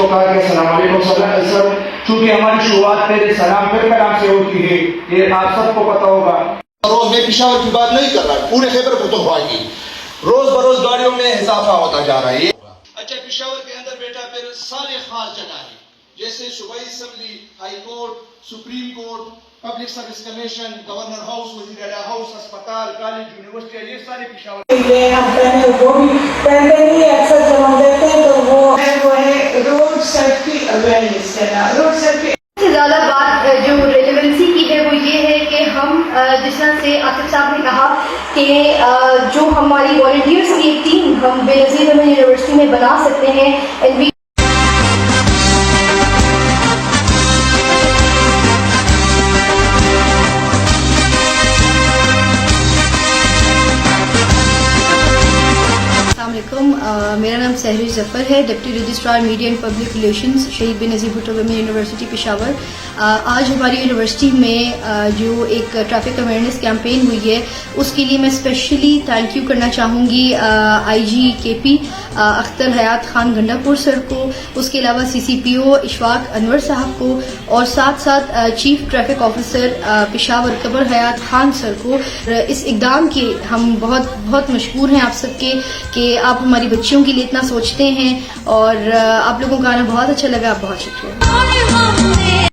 کو کہا کہ السلام علیکم سر، چونکہ ہماری شروعات پہلے سلام پھر کلام سے ہوتی ہے، یہ آپ سب کو پتہ ہوگا۔ روز میں پشاور کی بات نہیں کر رہا، پورے خیبر پختونخوا کی روز بروز گاڑیوں میں اضافہ ہوتا جا رہا ہے۔ اچھا، پشاور کے اندر بیٹا پھر سارے خاص جگہ ہیں، جیسے صوبائی assembly, high court, supreme court, public service commission, governor house, وزیر اعلیٰ ہاؤس، اسپتال، کالج، یونیورسٹی، یہ سارے پشاور ہم پہلے وہ بھی پہلے ہی اکثر جب ہم دیکھتے ہیں تو وہ ہے روڈ سیفٹی اویئرنیس ہے نا، روڈ سیفٹی سے زیادہ بات جو ریلیونسی کی ہے وہ یہ ہے کہ ہم جس طرح سے عاطف صاحب نے کہا کہ جو ہماری والنٹیئرس کی ایک ٹیم ہم بے نظیر احمد یونیورسٹی میں بنا سکتے ہیں۔ السلام علیکم، میرا نام سہری ظفر ہے، deputy registrar media and public relations شہید بے نظیر بھٹو ویمن یونیورسٹی پشاور۔ آج ہماری یونیورسٹی میں جو ایک ٹریفک اویئرنیس کیمپین ہوئی ہے اس کے لیے میں اسپیشلی تھینک یو کرنا چاہوں گی آئی جی کے پی اختر حیات خان گنڈا پور سر کو، اس کے علاوہ سی سی پی او اشفاق انور صاحب کو، اور ساتھ ساتھ chief traffic officer Peshawar Qamar حیات خان سر کو۔ اس اقدام کے ہم بہت بہت مشکور ہیں آپ سب کے کہ آپ ہماری بچیوں کے لیے اتنا سوچتے ہیں، اور آپ لوگوں کا آنا بہت اچھا لگا، آپ بہت شکریہ۔